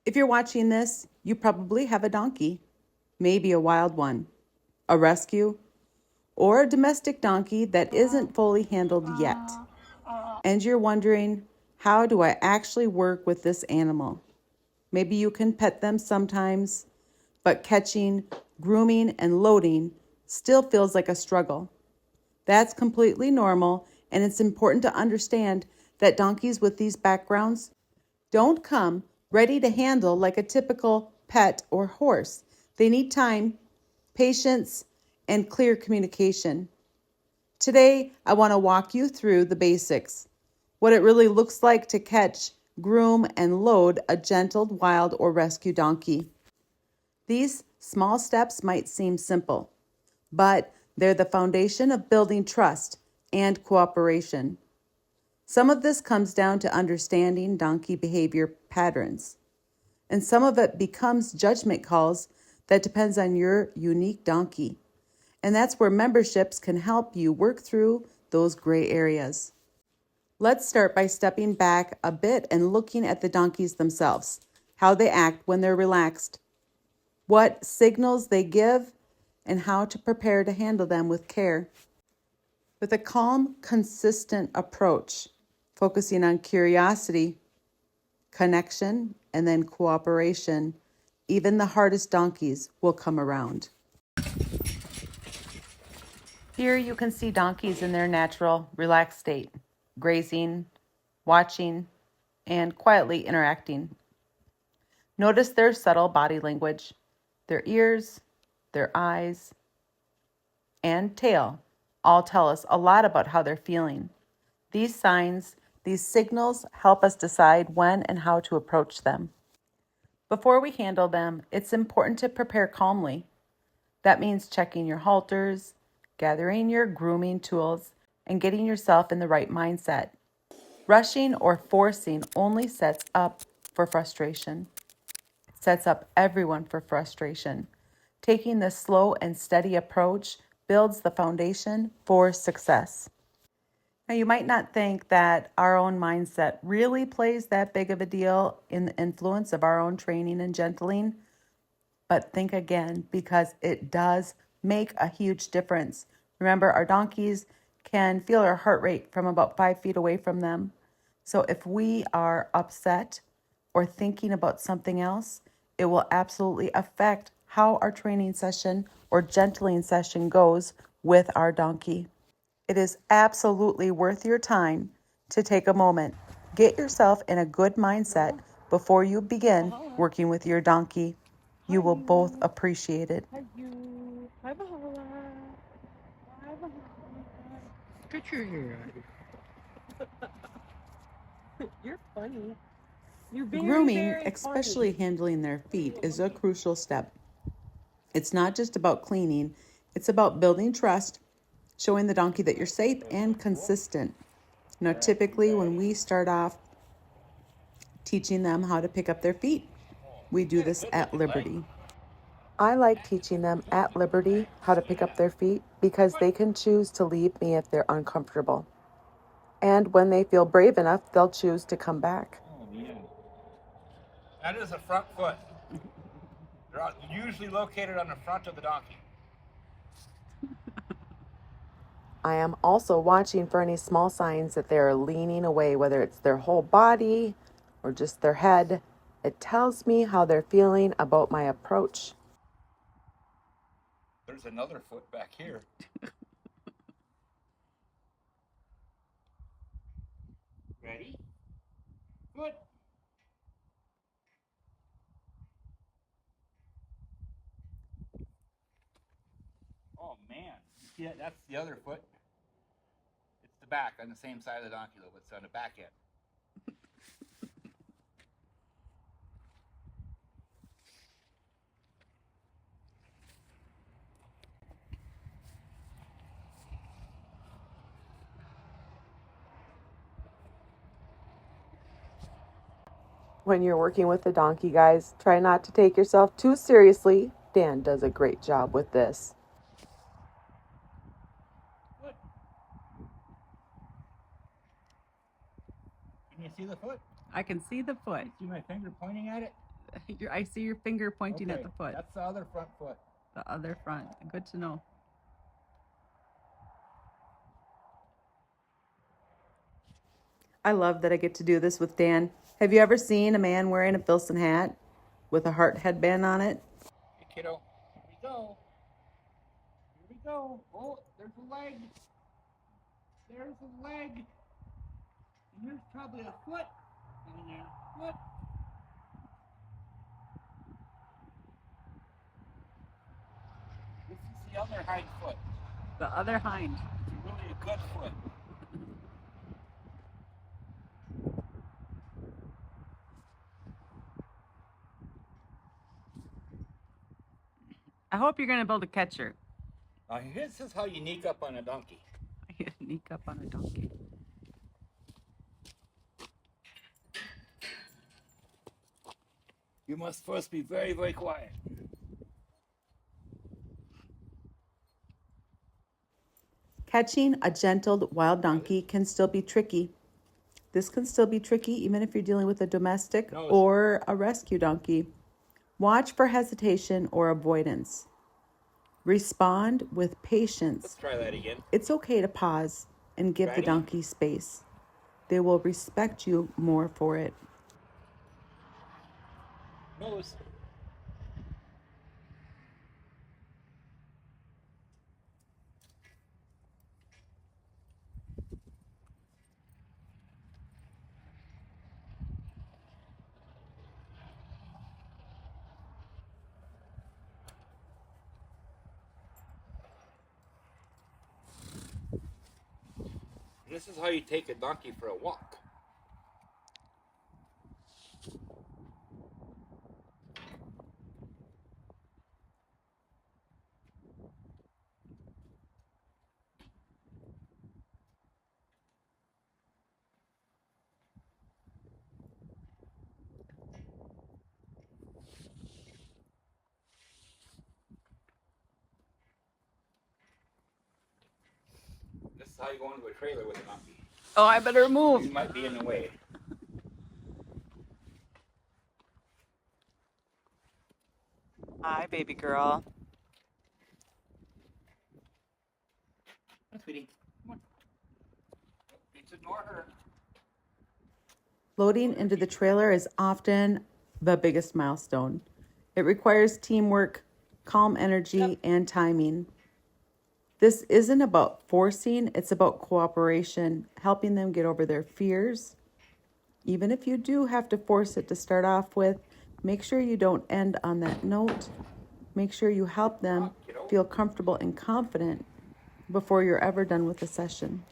If you're watching this, you probably have a donkey, maybe a wild one, a rescue, or a domestic donkey that isn't fully handled yet. And you're wondering, how do I actually work with this animal? Maybe you can pet them sometimes, but catching, grooming, and loading still feels like a struggle. That's completely normal, and it's important to understand that donkeys with these backgrounds don't come ready to handle like a typical pet or horse. They need time, patience, and clear communication. Today, I want to walk you through the basics, what it really looks like to catch, groom, and load a gentled, wild, or rescue donkey. These small steps might seem simple, but they're the foundation of building trust and cooperation. Some of this comes down to understanding donkey behavior patterns, and some of it becomes judgment calls that depends on your unique donkey. And that's where memberships can help you work through those gray areas. Let's start by stepping back a bit and looking at the donkeys themselves, how they act when they're relaxed, what signals they give, and how to prepare to handle them with care. With a calm, consistent approach, focusing on curiosity, connection, and then cooperation, even the hardest donkeys will come around. Here you can see donkeys in their natural, relaxed state, grazing, watching, and quietly interacting. Notice their subtle body language, their ears, their eyes, and tail all tell us a lot about how they're feeling. These signs, these signals help us decide when and how to approach them. Before we handle them, it's important to prepare calmly. That means checking your halters, gathering your grooming tools, and getting yourself in the right mindset. Rushing or forcing only sets up for frustration. It sets up everyone for frustration. Taking this slow and steady approach builds the foundation for success. Now, you might not think that our own mindset really plays that big of a deal in the influence of our own training and gentling, but think again because it does make a huge difference. Remember, our donkeys can feel our heart rate from about 5 feet away from them. So if we are upset or thinking about something else, it will absolutely affect how our training session or gentling session goes with our donkey. It is absolutely worth your time to take a moment. Get yourself in a good mindset before you begin working with your donkey. You will both appreciate it. Hi, you. Hi, Bahala. Hi, Bahala. Get your hair out. You're funny. You're very, Grooming, very especially funny. handling their feet, is a crucial step. It's not just about cleaning, it's about building trust, showing the donkey that you're safe and consistent. Typically when we start off teaching them how to pick up their feet, we do this at Liberty. I like teaching them at Liberty how to pick up their feet because they can choose to leave me if they're uncomfortable. And when they feel brave enough, they'll choose to come back. Oh, yeah. That is a front foot. They're usually located on the front of the donkey. I am also watching for any small signs that they're leaning away, whether it's their whole body or just their head. It tells me how they're feeling about my approach. There's another foot back here. Ready? Foot. Oh man, yeah, that's the other foot. It's the back on the same side of the donkey though, but it's on the back end. When you're working with the donkey, guys, try not to take yourself too seriously. Dan does a great job with this. Foot. Can you see the foot? I can see the foot. See my finger pointing at it? I see your finger pointing at Okay, the foot. that's the other front foot. The other front. Good to know. I love that I get to do this with Dan. Have you ever seen a man wearing a Filson hat with a heart headband on it? Hey, kiddo. Here we go. Here we go. Oh, there's a leg. There's a leg. And there's probably a foot. And there's a foot. This is the other hind foot. The other hind. It's really a good foot. I hope you're going to build a catcher. This is how you sneak up on a donkey. Sneak up on a donkey. You must first be very, very quiet. Catching a gentled wild donkey can still be tricky. This can still be tricky even if you're dealing with a domestic or a rescue donkey. Watch for hesitation or avoidance. Respond with patience. Let's try that again. It's okay to pause and give the donkey space. They will respect you more for it. Nose. This is how you take a donkey for a walk. This is how you go into a trailer with a donkey. Oh, I better move. You might be in the way. Hi, baby girl. Hi, sweetie. Come on. Just ignore her. Loading into the trailer is often the biggest milestone. It requires teamwork, calm energy, and timing. This isn't about forcing, it's about cooperation, helping them get over their fears. Even if you do have to force it to start off with, make sure you don't end on that note. Make sure you help them feel comfortable and confident before you're ever done with the session.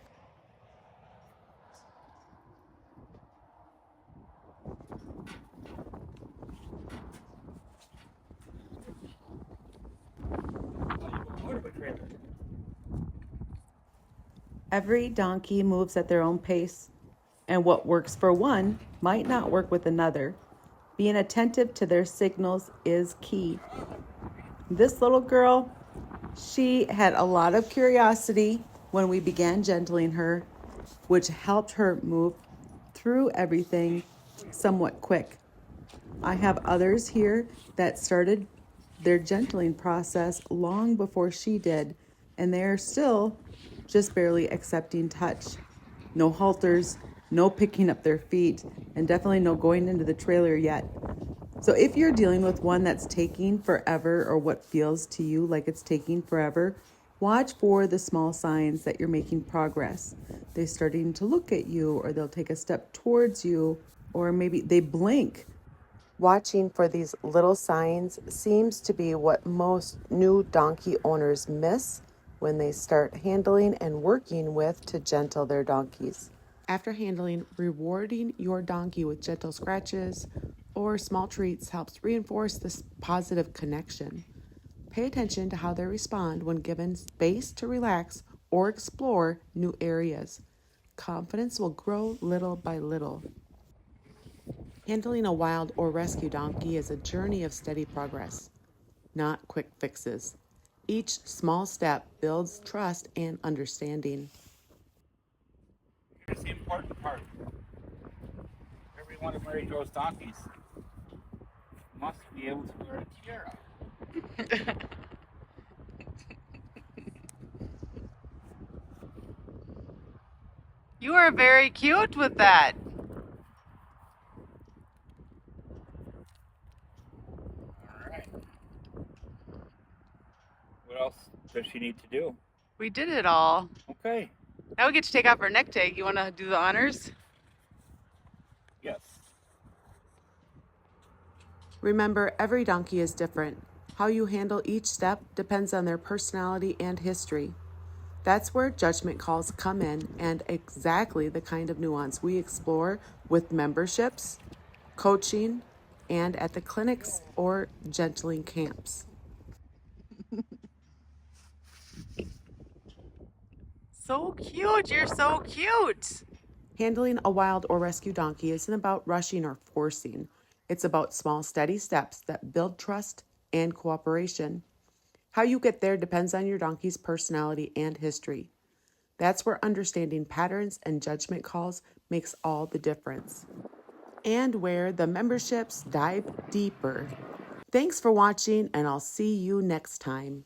Every donkey moves at their own pace, and what works for one might not work with another. Being attentive to their signals is key. This little girl, she had a lot of curiosity when we began gentling her, which helped her move through everything somewhat quick. I have others here that started their gentling process long before she did, and they're still just barely accepting touch. No halters, no picking up their feet, and definitely no going into the trailer yet. So if you're dealing with one that's taking forever or what feels to you like it's taking forever, watch for the small signs that you're making progress. They're starting to look at you, or they'll take a step towards you, or maybe they blink. Watching for these little signs seems to be what most new donkey owners miss when they start handling and working with to gentle their donkeys. After handling, rewarding your donkey with gentle scratches or small treats helps reinforce this positive connection. Pay attention to how they respond when given space to relax or explore new areas. Confidence will grow little by little. Handling a wild or rescue donkey is a journey of steady progress, not quick fixes. Each small step builds trust and understanding. Here's the important part. Every one of Mary Jo's donkeys must be able to wear a tiara. You are very cute with that. Alright. What else does she need to do? We did it all. Okay. Now we get to take off our neck tag. You want to do the honors? Yes. Remember, every donkey is different. How you handle each step depends on their personality and history. That's where judgment calls come in, and exactly the kind of nuance we explore with memberships, coaching, and at the clinics or gentling camps. So cute. You're so cute. Handling a wild or rescue donkey isn't about rushing or forcing. It's about small, steady steps that build trust and cooperation. How you get there depends on your donkey's personality and history. That's where understanding patterns and judgment calls makes all the difference. And where the memberships dive deeper. Thanks for watching, and I'll see you next time.